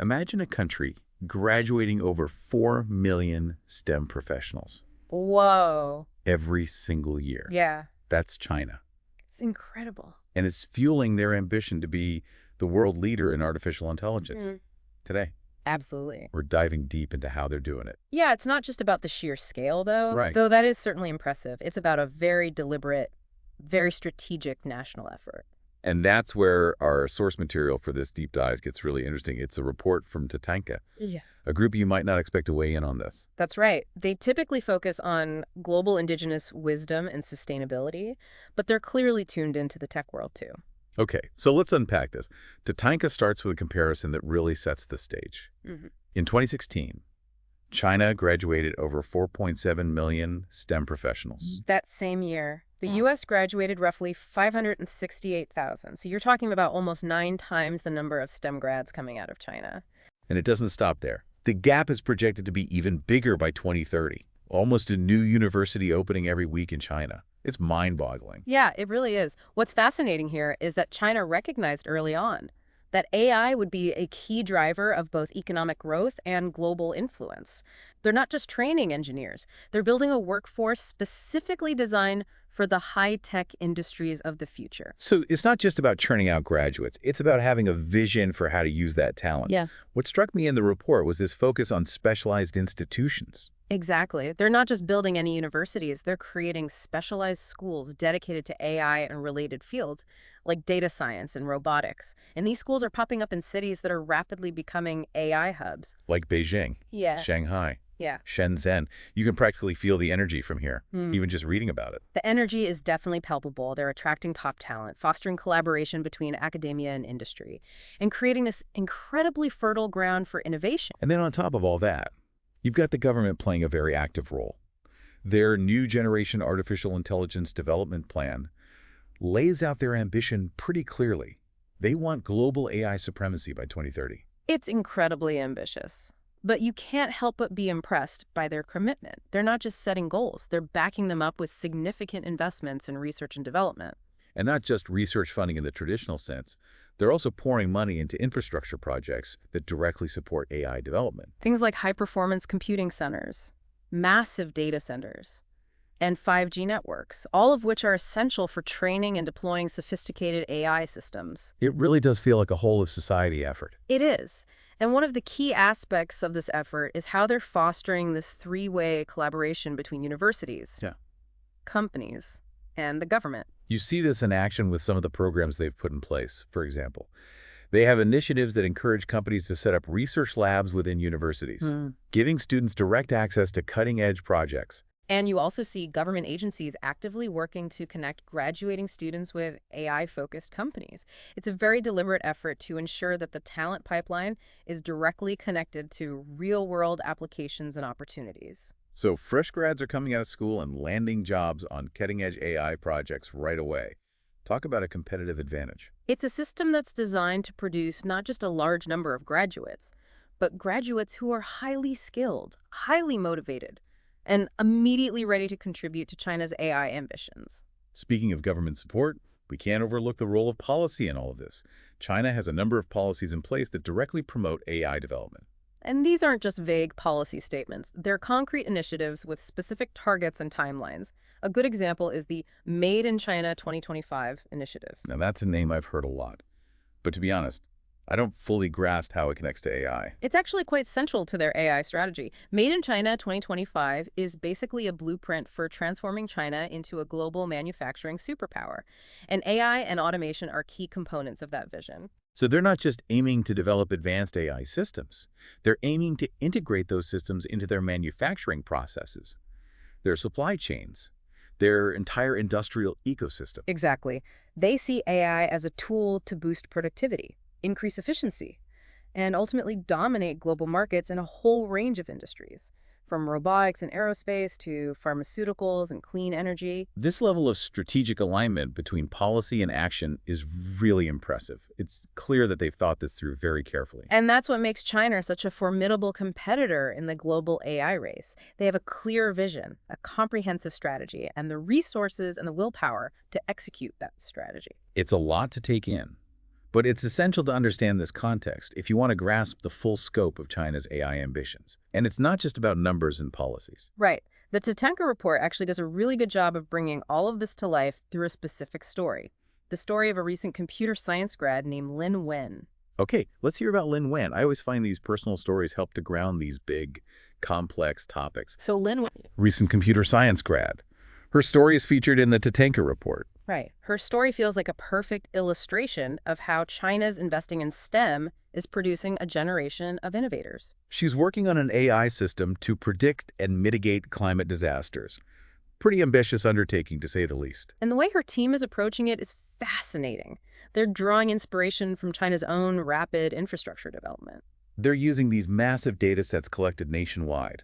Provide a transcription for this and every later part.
Imagine a country graduating over 4 million STEM professionals Whoa. every single year. Yeah. That's China. It's incredible. And it's fueling their ambition to be the world leader in artificial intelligence. Today, Absolutely. we're diving deep into how they're doing it. Yeah, it's not just about the sheer scale, though. Right. Though that is certainly impressive. It's about a very deliberate, very strategic national effort. And that's where our source material for this deep dive gets really interesting. It's a report from TATANKA, Yeah. a group you might not expect to weigh in on this. That's right. They typically focus on global indigenous wisdom and sustainability, but they're clearly tuned into the tech world, too. Okay, so let's unpack this. TATANKA starts with a comparison that really sets the stage. In 2016, China graduated over 4.7 million STEM professionals. That same year, the U.S. graduated roughly 568,000. So you're talking about almost 9 times the number of STEM grads coming out of China. And it doesn't stop there. The gap is projected to be even bigger by 2030. Almost a new university opening every week in China. It's mind-boggling. Yeah, it really is. What's fascinating here is that China recognized early on that AI would be a key driver of both economic growth and global influence. They're not just training engineers. They're building a workforce specifically designed for the high-tech industries of the future. So it's not just about churning out graduates. It's about having a vision for how to use that talent. Yeah. What struck me in the report was this focus on specialized institutions. Exactly. They're not just building any universities, they're creating specialized schools dedicated to AI and related fields, like data science and robotics. And these schools are popping up in cities that are rapidly becoming AI hubs. Like Beijing, Yeah. Shanghai, Yeah. Shenzhen. You can practically feel the energy from here, even just reading about it. The energy is definitely palpable. They're attracting top talent, fostering collaboration between academia and industry, and creating this incredibly fertile ground for innovation. And then on top of all that, you've got the government playing a very active role. Their new generation artificial intelligence development plan lays out their ambition pretty clearly. They want global AI supremacy by 2030. It's incredibly ambitious. But you can't help but be impressed by their commitment. They're not just setting goals, they're backing them up with significant investments in research and development. And not just research funding in the traditional sense, they're also pouring money into infrastructure projects that directly support AI development. Things like high-performance computing centers, massive data centers, and 5G networks, all of which are essential for training and deploying sophisticated AI systems. It really does feel like a whole-of-society effort. It is. And one of the key aspects of this effort is how they're fostering this three-way collaboration between universities, companies, and the government. You see this in action with some of the programs they've put in place. For example, they have initiatives that encourage companies to set up research labs within universities, giving students direct access to cutting-edge projects. And you also see government agencies actively working to connect graduating students with AI-focused companies. It's a very deliberate effort to ensure that the talent pipeline is directly connected to real-world applications and opportunities. So fresh grads are coming out of school and landing jobs on cutting-edge AI projects right away. Talk about a competitive advantage. It's a system that's designed to produce not just a large number of graduates, but graduates who are highly skilled, highly motivated, and immediately ready to contribute to China's AI ambitions. Speaking of government support, we can't overlook the role of policy in all of this. China has a number of policies in place that directly promote AI development. And these aren't just vague policy statements. They're concrete initiatives with specific targets and timelines. A good example is the Made in China 2025 initiative. Now, that's a name I've heard a lot. But to be honest, I don't fully grasp how it connects to AI. It's actually quite central to their AI strategy. Made in China 2025 is basically a blueprint for transforming China into a global manufacturing superpower. And AI and automation are key components of that vision. So they're not just aiming to develop advanced AI systems. They're aiming to integrate those systems into their manufacturing processes, their supply chains, their entire industrial ecosystem. Exactly. They see AI as a tool to boost productivity, increase efficiency, and ultimately dominate global markets in a whole range of industries, from robotics and aerospace to pharmaceuticals and clean energy. This level of strategic alignment between policy and action is really impressive. It's clear that they've thought this through very carefully. And that's what makes China such a formidable competitor in the global AI race. They have a clear vision, a comprehensive strategy, and the resources and the willpower to execute that strategy. It's a lot to take in. But it's essential to understand this context if you want to grasp the full scope of China's AI ambitions. And it's not just about numbers and policies. Right. The TATANKA report actually does a really good job of bringing all of this to life through a specific story. The story of a recent computer science grad named Lin Wen. Okay, let's hear about Lin Wen. I always find these personal stories help to ground these big, complex topics. So Lin Wen, Recent computer science grad. Her story is featured in the TATANKA report. right. Her story feels like a perfect illustration of how China's investing in STEM is producing a generation of innovators. She's working on an AI system to predict and mitigate climate disasters. Pretty ambitious undertaking, to say the least. And the way her team is approaching it is fascinating. They're drawing inspiration from China's own rapid infrastructure development. They're using these massive data sets collected nationwide.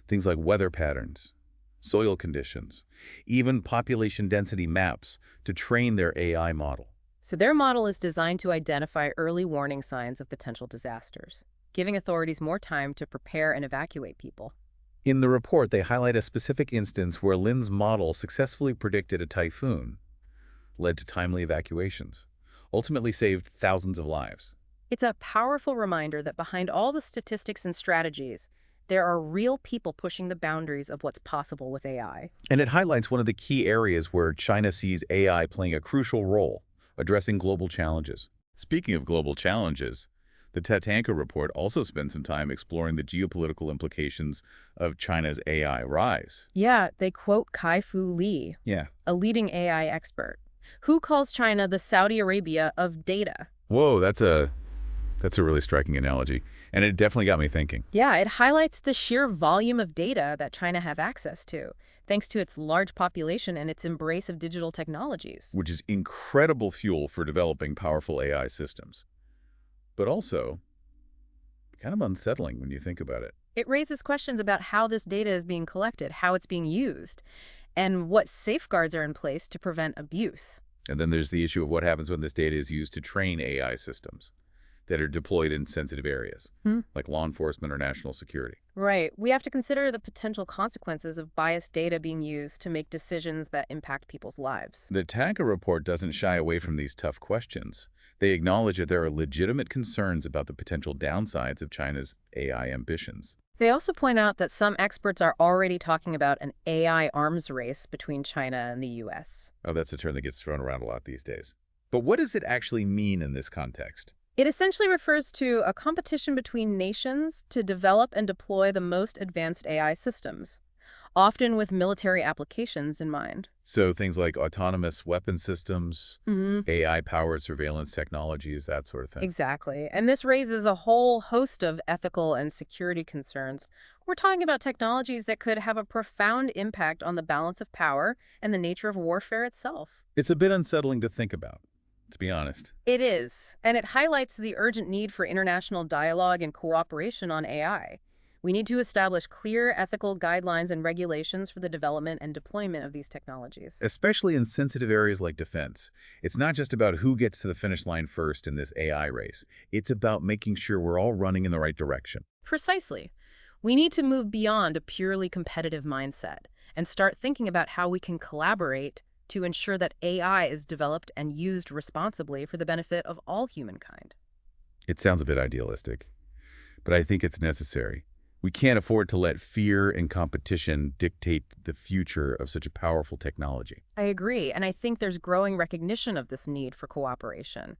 Things like weather patterns, soil conditions, even population density maps to train their AI model. So their model is designed to identify early warning signs of potential disasters, giving authorities more time to prepare and evacuate people. In the report, they highlight a specific instance where Lin's model successfully predicted a typhoon, led to timely evacuations, ultimately saved thousands of lives. It's a powerful reminder that behind all the statistics and strategies, there are real people pushing the boundaries of what's possible with AI. And it highlights one of the key areas where China sees AI playing a crucial role, addressing global challenges. Speaking of global challenges, the TATANKA report also spends some time exploring the geopolitical implications of China's AI rise. Yeah, they quote Kai-Fu Lee, Yeah. a leading AI expert, who calls China the Saudi Arabia of data. Whoa, that's a really striking analogy. And it definitely got me thinking. Yeah, it highlights the sheer volume of data that China has access to, thanks to its large population and its embrace of digital technologies. Which is incredible fuel for developing powerful AI systems. But also, kind of unsettling when you think about it. It raises questions about how this data is being collected, how it's being used, and what safeguards are in place to prevent abuse. And then there's the issue of what happens when this data is used to train AI systems that are deployed in sensitive areas, like law enforcement or national security. Right. We have to consider the potential consequences of biased data being used to make decisions that impact people's lives. The TANKA report doesn't shy away from these tough questions. They acknowledge that there are legitimate concerns about the potential downsides of China's AI ambitions. They also point out that some experts are already talking about an AI arms race between China and the U.S. Oh, that's a term that gets thrown around a lot these days. But what does it actually mean in this context? It essentially refers to a competition between nations to develop and deploy the most advanced AI systems, often with military applications in mind. So things like autonomous weapon systems, AI-powered surveillance technologies, that sort of thing. Exactly. And this raises a whole host of ethical and security concerns. We're talking about technologies that could have a profound impact on the balance of power and the nature of warfare itself. It's a bit unsettling to think about, to be honest. It is, and it highlights the urgent need for international dialogue and cooperation on AI. We need to establish clear ethical guidelines and regulations for the development and deployment of these technologies. Especially in sensitive areas like defense. It's not just about who gets to the finish line first in this AI race. It's about making sure we're all running in the right direction. Precisely. We need to move beyond a purely competitive mindset and start thinking about how we can collaborate to ensure that AI is developed and used responsibly for the benefit of all humankind. It sounds a bit idealistic, but I think it's necessary. We can't afford to let fear and competition dictate the future of such a powerful technology. I agree, and I think there's growing recognition of this need for cooperation.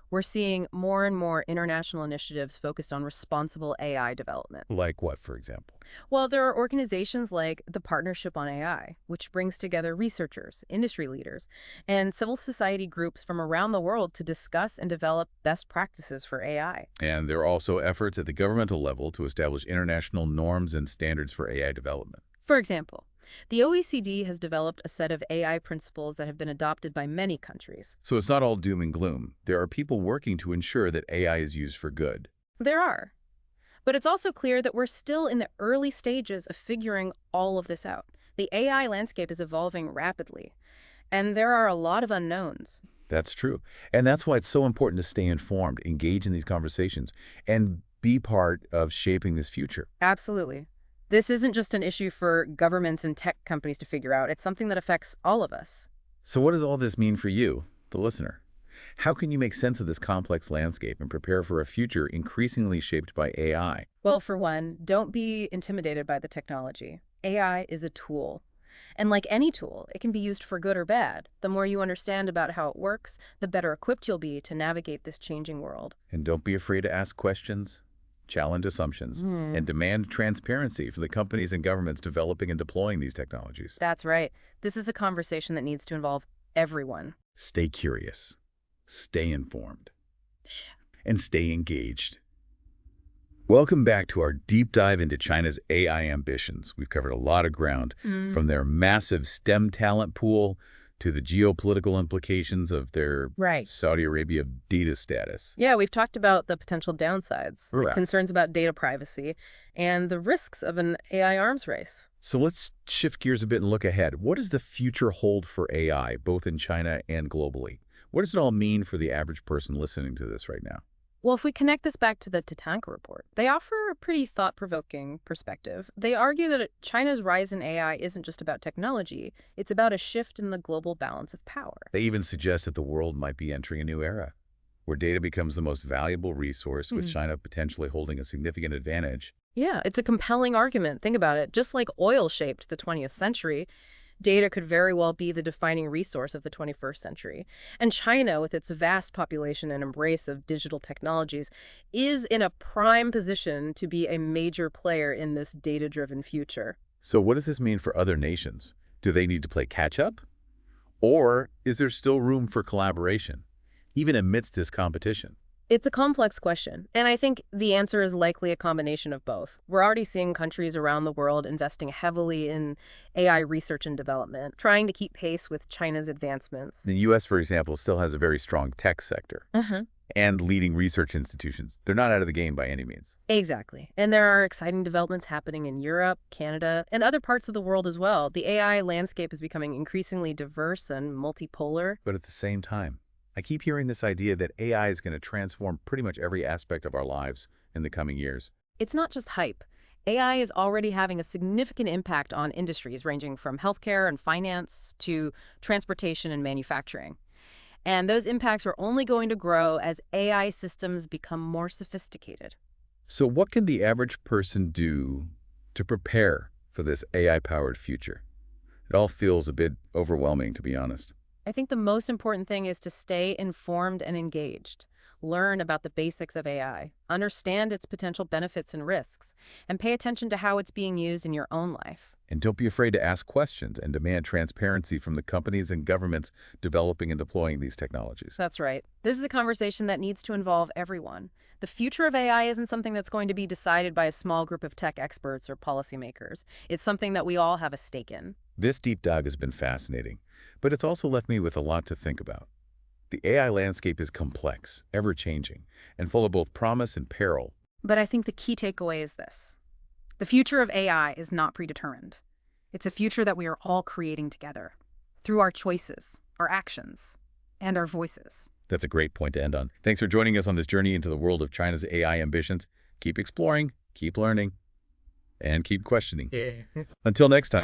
We're seeing more and more international initiatives focused on responsible AI development. Like what, for example? Well, there are organizations like the Partnership on AI, which brings together researchers, industry leaders, and civil society groups from around the world to discuss and develop best practices for AI. And there are also efforts at the governmental level to establish international norms and standards for AI development. For example, the OECD has developed a set of AI principles that have been adopted by many countries. So it's not all doom and gloom. There are people working to ensure that AI is used for good. There are. But it's also clear that we're still in the early stages of figuring all of this out. The AI landscape is evolving rapidly, and there are a lot of unknowns. That's true. And that's why it's so important to stay informed, engage in these conversations, and be part of shaping this future. Absolutely. This isn't just an issue for governments and tech companies to figure out. It's something that affects all of us. So what does all this mean for you, the listener? How can you make sense of this complex landscape and prepare for a future increasingly shaped by AI? Well, for one, don't be intimidated by the technology. AI is a tool. And like any tool, it can be used for good or bad. The more you understand about how it works, the better equipped you'll be to navigate this changing world. And don't be afraid to ask questions, challenge assumptions, and demand transparency for the companies and governments developing and deploying these technologies. That's right. This is a conversation that needs to involve everyone. Stay curious, stay informed, and stay engaged. Welcome back to our deep dive into China's AI ambitions. We've covered a lot of ground, from their massive STEM talent pool to the geopolitical implications of their Saudi Arabia data status. Yeah, we've talked about the potential downsides, Right. concerns about data privacy, and the risks of an AI arms race. So let's shift gears a bit and look ahead. What does the future hold for AI, both in China and globally? What does it all mean for the average person listening to this right now? Well, if we connect this back to the TATANKA report, they offer a pretty thought-provoking perspective. They argue that China's rise in AI isn't just about technology, it's about a shift in the global balance of power. They even suggest that the world might be entering a new era, where data becomes the most valuable resource, with China potentially holding a significant advantage. Yeah, it's a compelling argument. Think about it. Just like oil shaped the 20th century, data could very well be the defining resource of the 21st century. And China, with its vast population and embrace of digital technologies, is in a prime position to be a major player in this data-driven future. So what does this mean for other nations? Do they need to play catch-up? Or is there still room for collaboration, even amidst this competition? It's a complex question, and I think the answer is likely a combination of both. We're already seeing countries around the world investing heavily in AI research and development, trying to keep pace with China's advancements. The U.S., for example, still has a very strong tech sector and leading research institutions. They're not out of the game by any means. Exactly. And there are exciting developments happening in Europe, Canada, and other parts of the world as well. The AI landscape is becoming increasingly diverse and multipolar. But at the same time, I keep hearing this idea that AI is going to transform pretty much every aspect of our lives in the coming years. It's not just hype. AI is already having a significant impact on industries ranging from healthcare and finance to transportation and manufacturing. And those impacts are only going to grow as AI systems become more sophisticated. So what can the average person do to prepare for this AI-powered future? It all feels a bit overwhelming, to be honest. I think the most important thing is to stay informed and engaged. Learn about the basics of AI, understand its potential benefits and risks, and pay attention to how it's being used in your own life. And don't be afraid to ask questions and demand transparency from the companies and governments developing and deploying these technologies. That's right. This is a conversation that needs to involve everyone. The future of AI isn't something that's going to be decided by a small group of tech experts or policymakers. It's something that we all have a stake in. This deep dive has been fascinating, but it's also left me with a lot to think about. The AI landscape is complex, ever-changing, and full of both promise and peril. But I think the key takeaway is this. The future of AI is not predetermined. It's a future that we are all creating together, through our choices, our actions, and our voices. That's a great point to end on. Thanks for joining us on this journey into the world of China's AI ambitions. Keep exploring, keep learning, and keep questioning. Until next time.